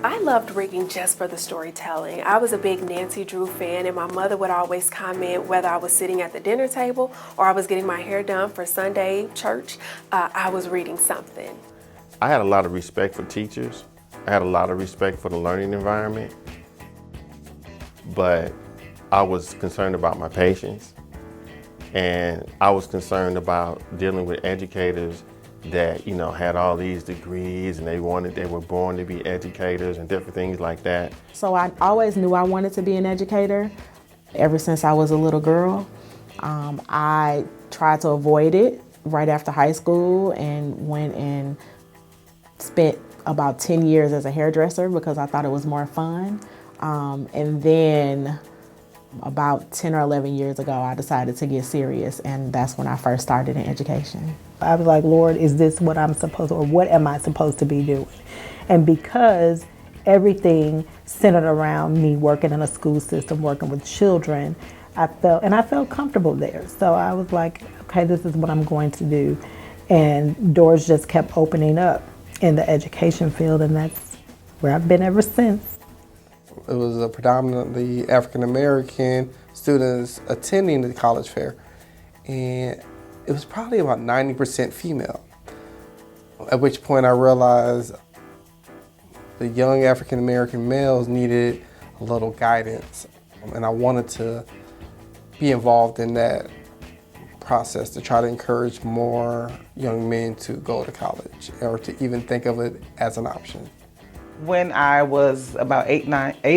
I loved reading just for the storytelling. I was a big Nancy Drew fan, and my mother would always comment whether I was sitting at the dinner table or I was getting my hair done for Sunday church, I was reading something. I had a lot of respect for teachers. I had a lot of respect for the learning environment, but I was concerned about my patients, and I was concerned about dealing with educators that, you know, had all these degrees and they were born to be educators and different things like that. So I always knew I wanted to be an educator ever since I was a little girl. I tried to avoid it right after high school and went and spent about 10 years as a hairdresser because I thought it was more fun. And then about 10 or 11 years ago, I decided to get serious, and that's when I first started in education. I was like, Lord, is this what I'm supposed to, or what am I supposed to be doing? And because everything centered around me working in a school system, working with children, I felt comfortable there. So I was like, okay, this is what I'm going to do. And doors just kept opening up in the education field, and that's where I've been ever since. It was a predominantly African-American students attending the college fair, and it was probably about 90% female, at which point I realized the young African-American males needed a little guidance, and I wanted to be involved in that process to try to encourage more young men to go to college or to even think of it as an option. When I was about 8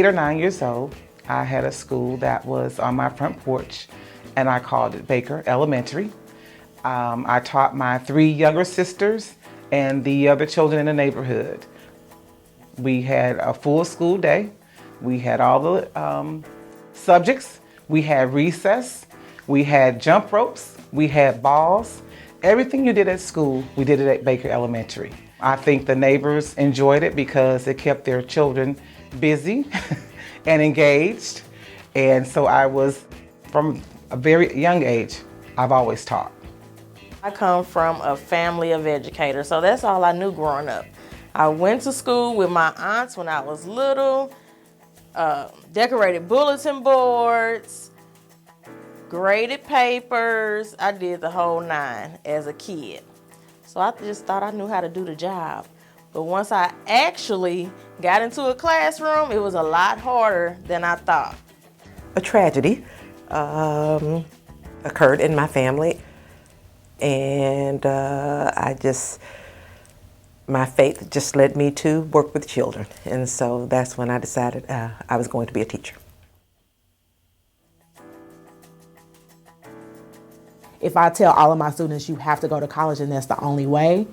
or 9 years old, I had a school that was on my front porch, and I called it Baker Elementary. I taught my 3 younger sisters and the other children in the neighborhood. We had a full school day. We had all the subjects. We had recess. We had jump ropes. We had balls. Everything you did at school, we did it at Baker Elementary. I think the neighbors enjoyed it because it kept their children busy and engaged. And so I was, from a very young age, I've always taught. I come from a family of educators, so that's all I knew growing up. I went to school with my aunts when I was little, decorated bulletin boards, graded papers. I did the whole 9 as a kid. So I just thought I knew how to do the job. But once I actually got into a classroom, it was a lot harder than I thought. A tragedy occurred in my family, and my faith just led me to work with children. And so that's when I decided I was going to be a teacher. If I tell all of my students you have to go to college and that's the only way,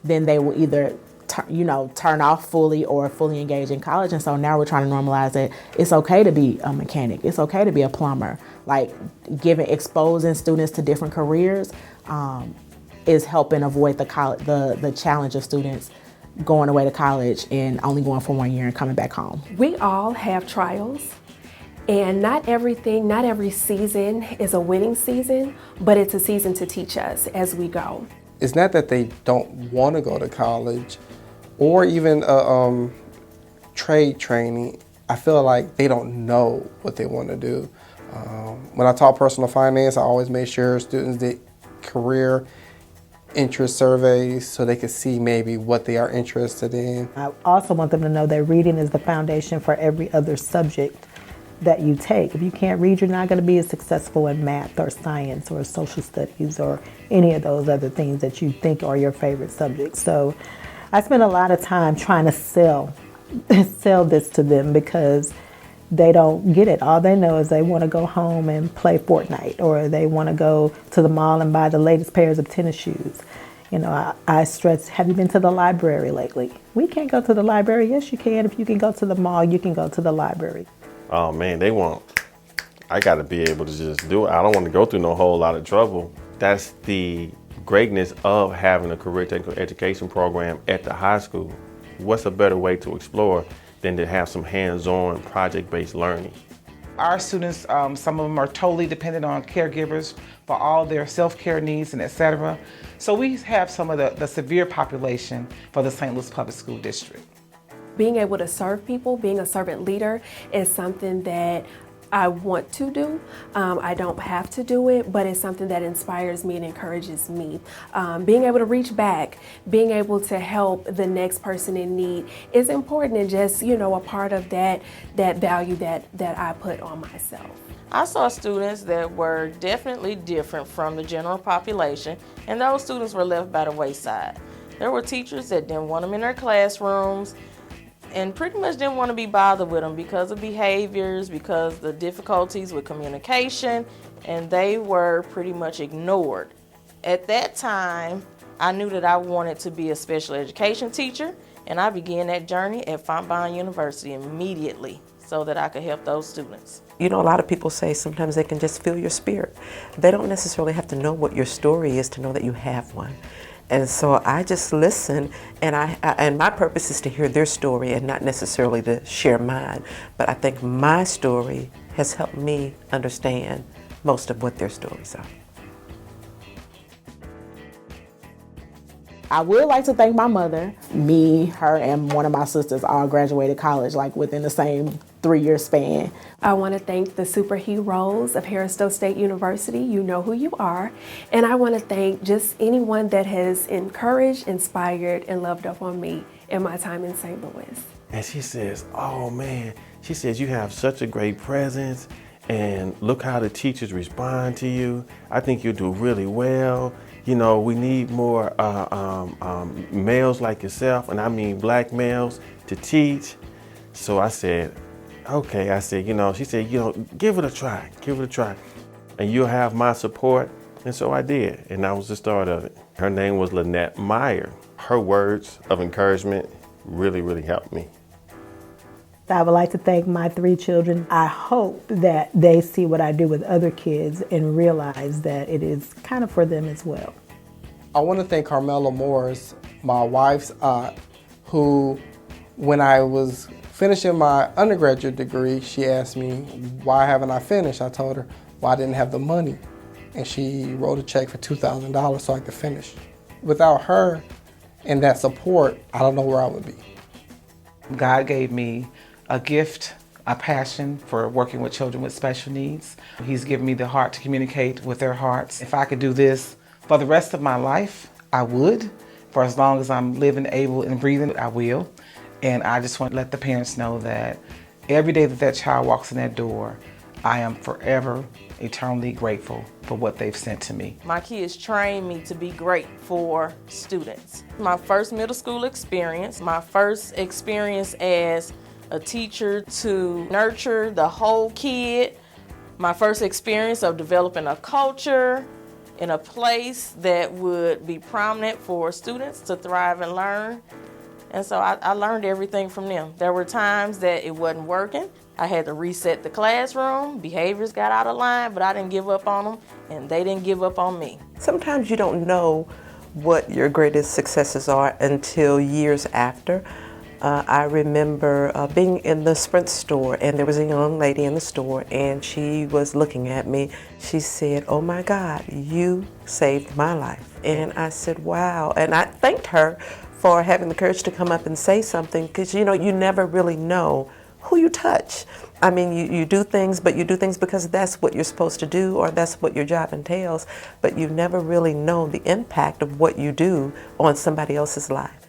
then they will either turn off fully or fully engage in college. And so now we're trying to normalize that it's okay to be a mechanic. It's okay to be a plumber. Like exposing students to different careers is helping avoid the challenge of students going away to college and only going for 1 year and coming back home. We all have trials. And not every season is a winning season, but it's a season to teach us as we go. It's not that they don't want to go to college or even trade training. I feel like they don't know what they want to do. When I taught personal finance, I always made sure students did career interest surveys so they could see maybe what they are interested in. I also want them to know that reading is the foundation for every other subject that you take. If you can't read, you're not going to be as successful in math or science or social studies or any of those other things that you think are your favorite subjects. So I spend a lot of time trying to sell this to them because they don't get it. All they know is they want to go home and play Fortnite, or they want to go to the mall and buy the latest pairs of tennis shoes. You know, I stress, have you been to the library lately? We can't go to the library. Yes, you can. If you can go to the mall, you can go to the library. Oh man, I gotta be able to just do it. I don't want to go through no whole lot of trouble. That's the greatness of having a career technical education program at the high school. What's a better way to explore than to have some hands-on project-based learning? Our students, some of them are totally dependent on caregivers for all their self-care needs and et cetera. So we have some of the severe population for the St. Louis Public School District. being able to serve people, being a servant leader is something that I want to do. I don't have to do it, but it's something that inspires me and encourages me. Being able to reach back, being able to help the next person in need is important, and just, a part of that value that I put on myself. I saw students that were definitely different from the general population, and those students were left by the wayside. There were teachers that didn't want them in their classrooms and pretty much didn't want to be bothered with them because of behaviors, because of the difficulties with communication, and they were pretty much ignored. At that time, I knew that I wanted to be a special education teacher, and I began that journey at Fontbonne University immediately so that I could help those students. A lot of people say sometimes they can just feel your spirit. They don't necessarily have to know what your story is to know that you have one. And so I just listen, and my purpose is to hear their story and not necessarily to share mine. But I think my story has helped me understand most of what their stories are. I would like to thank my mother. Me, her, and one of my sisters all graduated college like within the same 3-year span. I want to thank the superheroes of Harris-Stowe State University. You know who you are. And I want to thank just anyone that has encouraged, inspired, and loved up on me in my time in St. Louis. And she says, oh man, she says, you have such a great presence, and look how the teachers respond to you. I think you do really well. We need more males like yourself, and I mean black males, to teach. So I said, okay. I said, she said, give it a try, and you'll have my support. And so I did, and that was the start of it. Her name was Lynette Meyer. Her words of encouragement really, really helped me. I would like to thank my 3 children. I hope that they see what I do with other kids and realize that it is kind of for them as well. I want to thank Carmela Morris, my wife's aunt, who, when I was finishing my undergraduate degree, she asked me, why haven't I finished? I told her, well, I didn't have the money. And she wrote a check for $2,000 so I could finish. Without her and that support, I don't know where I would be. God gave me a gift, a passion for working with children with special needs. He's given me the heart to communicate with their hearts. If I could do this for the rest of my life, I would. For as long as I'm living, able, and breathing, I will. And I just want to let the parents know that every day that that child walks in that door, I am forever, eternally grateful for what they've sent to me. My kids trained me to be great for students. My first middle school experience, my first experience as a teacher to nurture the whole kid, my first experience of developing a culture in a place that would be prominent for students to thrive and learn. And so I learned everything from them. There were times that it wasn't working. I had to reset the classroom. Behaviors got out of line, but I didn't give up on them, and they didn't give up on me. Sometimes you don't know what your greatest successes are until years after. I remember being in the Sprint store, and there was a young lady in the store, and she was looking at me. She said, oh my God, you saved my life. And I said, wow. And I thanked her for having the courage to come up and say something, because you never really know who you touch. I mean, you do things, but you do things because that's what you're supposed to do, or that's what your job entails, but you never really know the impact of what you do on somebody else's life.